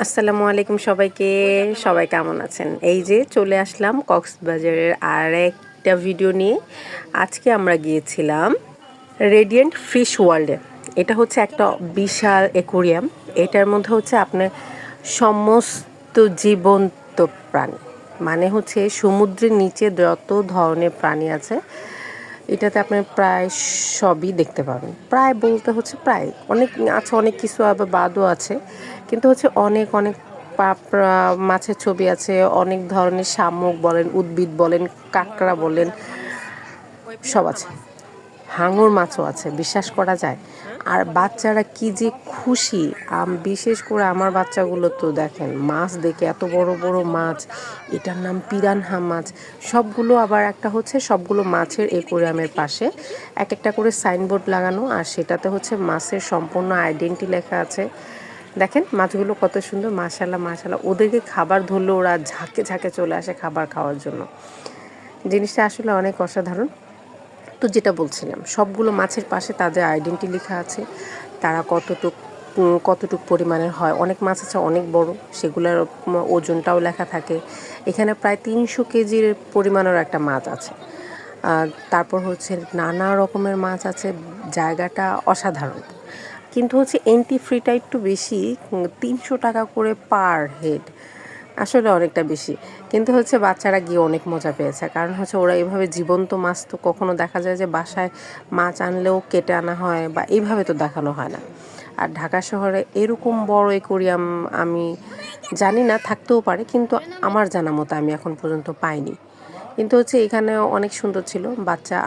আসসালামু আলাইকুম সবাইকে। সবাই কেমন আছেন? এই যে চলে আসলাম কক্সবাজারের আর একটা ভিডিও নিয়ে। আজকে আমরা গিয়েছিলাম রেডিয়েন্ট ফিশ ওয়ার্ল্ডে। এটা হচ্ছে একটা বিশাল অ্যাকোরিয়াম। এটার মধ্যে হচ্ছে আপনার সমস্ত জীবন্ত প্রাণী, মানে হচ্ছে সমুদ্রের নিচে যত ধরনের প্রাণী আছে এটাতে আপনি প্রায় সবই দেখতে পাবেন। প্রায় বলতে হচ্ছে প্রায় অনেক আছে, অনেক কিছু আবার বাদও আছে, কিন্তু হচ্ছে অনেক অনেক মাছের ছবি আছে, অনেক ধরনের শামুক বলেন, উদ্ভিদ বলেন, কাঁকড়া বলেন, সব আছে। হাঙর মাছও আছে, বিশ্বাস করা যায়। আর বাচ্চারা কি যে খুশি, বিশেষ করে আমার বাচ্চাগুলো তো দেখেন মাছ দেখে, এত বড় বড় মাছ, এটার নাম পিরানহা মাছ। সবগুলো আবার একটা হচ্ছে সবগুলো মাছের অ্যাকোরিয়ামের পাশে এক একটা করে সাইনবোর্ড লাগানো, আর সেটাতে হচ্ছে মাছের সম্পূর্ণ আইডেন্টি লেখা আছে। দেখেন মাছগুলো কত সুন্দর, মাশাল্লাহ মাশাল্লাহ। ওদেরকে খাবার ধরলে ওরা ঝাঁকে ঝাঁকে চলে আসে খাবার খাওয়ার জন্য। জিনিসটা আসলে অনেক অসাধারণ। তো যেটা বলছিলাম, সবগুলো মাছের পাশে তাদের আইডেন্টি লেখা আছে, তারা কতটুক পরিমাণের হয়। অনেক মাছ আছে অনেক বড়, সেগুলোর ওজনটাও লেখা থাকে। এখানে প্রায় 300 কেজির পরিমাণের একটা মাছ আছে। তারপর হচ্ছে নানা রকমের মাছ আছে। জায়গাটা অসাধারণ, কিন্তু হচ্ছে এন্ট্রি ফিটা একটু বেশি, 300 টাকা করে পার হেড। আসলে অনেকটা বেশি, কিন্তু হচ্ছে বাচ্চারা গিয়ে অনেক মজা পেয়েছে। কারণ হচ্ছে ওরা এইভাবে জীবন্ত মাছ তো কখনো দেখা যায় যে বাসায় মাছ আনলেও কেটে আনা হয়, বা এইভাবে তো দেখানো হয় না। আর ঢাকা শহরে এরকম বড় অ্যাকোরিয়াম আমি জানি না, থাকতেও পারে, কিন্তু আমার জানা মতো আমি এখন পর্যন্ত পাইনি। কিন্তু হচ্ছে এখানে অনেক সুন্দর ছিল।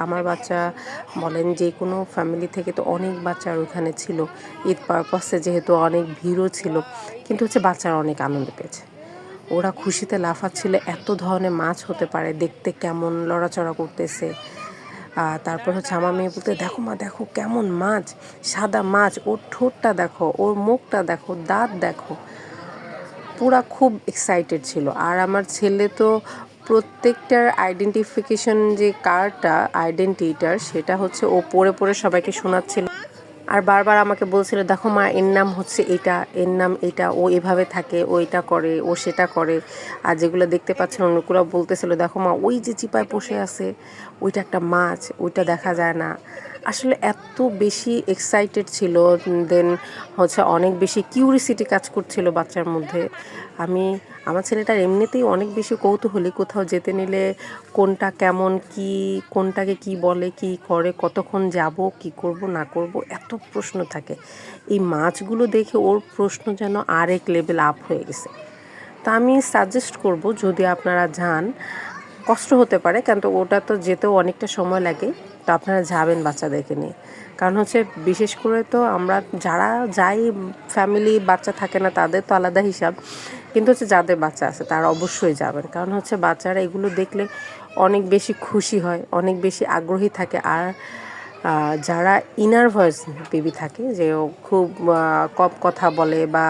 আমার বাচ্চা বলেন, যে কোনো ফ্যামিলি থেকে তো অনেক বাচ্চার ওখানে ছিল। ঈদ পারপাসে যেহেতু অনেক ভিড়ও ছিল, কিন্তু হচ্ছে বাচ্চারা অনেক আনন্দ পেয়েছে। ওরা খুশিতে লাফাচ্ছিল, এত ধরনের মাছ হতে পারে, দেখতে কেমন লড়াচড়া করতেছে। তারপর হচ্ছে আমার মেয়ে বলতে, দেখো মা দেখো কেমন মাছ, সাদা মাছ, ওর ঠোঁটটা দেখো, ওর মুখটা দেখো, দাঁত দেখো। পুরা খুব এক্সাইটেড ছিল। আর আমার ছেলে তো প্রত্যেকটার আইডেন্টিফিকেশন যে কার্ডটা আইডেন্টিটার, সেটা হচ্ছে ও পড়ে পড়ে সবাইকে শোনাচ্ছিল। আর বারবার আমাকে বলছিল, দেখো মা এর নাম হচ্ছে এটা, এর নাম এটা, ও এভাবে থাকে, ও এটা করে, ও সেটা করে। আর যেগুলো দেখতে পাচ্ছেন অন্যগুলো বলতেছিল, দেখো মা ওই যে চিপায় বসে আছে, ওইটা একটা মাছ, ওইটা দেখা যায় না। আসলে এত বেশি এক্সাইটেড ছিল। দেন হচ্ছে অনেক বেশি কিউরিসিটি কাজ করছিল বাচ্চার মধ্যে। আমার ছেলেটার এমনিতেই অনেক বেশি কৌতূহলী, কোথাও যেতে নিলে কোনটা কেমন, কি কোনটাকে কি বলে, কি করে, কতক্ষণ যাব, কি করব না করব, এত প্রশ্ন থাকে। এই মাছগুলো দেখে ওর প্রশ্ন যেন আরেক লেভেল আপ হয়ে গেছে। তা আমি সাজেস্ট করব, যদি আপনারা যান, কষ্ট হতে পারে, কারণ তো ওটা তো যেতেও অনেকটা সময় লাগে, তো আপনারা যাবেন বাচ্চাদেরকে নিয়ে। কারণ হচ্ছে বিশেষ করে তো আমরা যারা যাই, ফ্যামিলি বাচ্চা থাকে না তাদের তো আলাদা হিসাব, কিন্তু হচ্ছে যাদের বাচ্চা আছে তারা অবশ্যই যাবেন। কারণ হচ্ছে বাচ্চারা এগুলো দেখলে অনেক বেশি খুশি হয়, অনেক বেশি আগ্রহী থাকে। আর যারা ইনার ভয়েস বেবি থাকে, যে ও খুব কম কথা বলে বা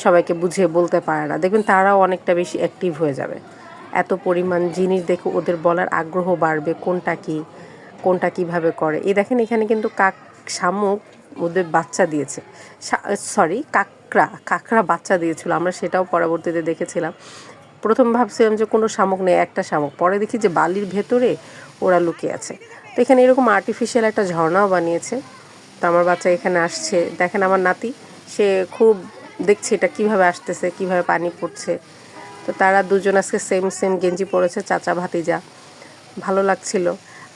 সবাইকে বুঝিয়ে বলতে পারে না, দেখবেন তারাও অনেকটা বেশি অ্যাক্টিভ হয়ে যাবে। এত পরিমাণ জিনিস দেখে ওদের বলার আগ্রহ বাড়বে, কোনটা কি, কোনটা কিভাবে করে। এই দেখেন এখানে কিন্তু শামুক ওদের বাচ্চা দিয়েছে, সরি কাঁকড়া বাচ্চা দিয়েছিল। আমরা সেটাও পরবর্তীতে দেখেছিলাম। প্রথম ভাবছিলাম যে কোনো শামুক নেই, একটা শামুক, পরে দেখি যে বালির ভেতরে ওরা লুকিয়ে আছে। তো এখানে এরকম আর্টিফিশিয়াল একটা ঝর্ণাও বানিয়েছে। তো আমার বাচ্চা এখানে আসছে, দেখেন আমার নাতি, সে খুব দেখছে এটা কিভাবে আসতেছে, কিভাবে পানি পড়ছে। তো তারা দুজন আজকে সেম সেম গেঞ্জি পরেছে, চাচা ভাতিজা। ভালো লাগছিল।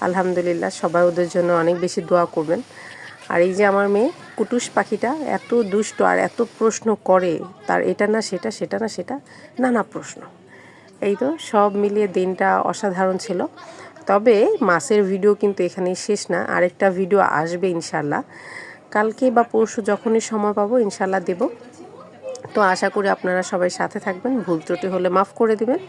আলহামদুলিল্লাহ, সবাই ওদের জন্য অনেক বেশি দোয়া করবেন। আর এই যে আমার মেয়ে কুটুস পাখিটা এত দুষ্ট আর এত প্রশ্ন করে, তার এটা না সেটা, সেটা না সেটা, নানা প্রশ্ন। এই তো সব মিলিয়ে দিনটা অসাধারণ ছিল। তবে মাছের ভিডিও কিন্তু এখানেই শেষ না, আরেকটা ভিডিও আসবে ইনশাল্লাহ, কালকে বা পরশু যখনই সময় পাবো ইনশাল্লাহ দেব। তো আশা করি আপনারা সবাই সাথে থাকবেন, ভুল ত্রুটি হলে মাফ করে দিবেন।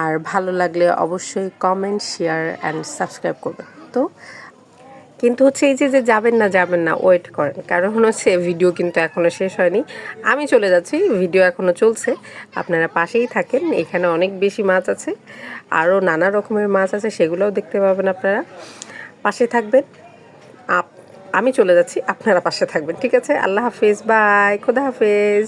আর ভালো লাগলে অবশ্যই কমেন্ট, শেয়ার অ্যান্ড সাবস্ক্রাইব করবেন। তো কিন্তু হচ্ছে এই যে যাবেন না ওয়েট করেন, কারণ হচ্ছে ভিডিও কিন্তু এখনও শেষ হয়নি। আমি চলে যাচ্ছি, ভিডিও এখনও চলছে, আপনারা পাশেই থাকেন। এখানে অনেক বেশি মাছ আছে, আরও নানা রকমের মাছ আছে, সেগুলোও দেখতে পাবেন আপনারা। পাশে থাকবেন। আমি চলে যাচ্ছি, আপনারা পাশে থাকবেন, ঠিক আছে? আল্লাহ হাফেজ, বাই, খোদা হাফেজ।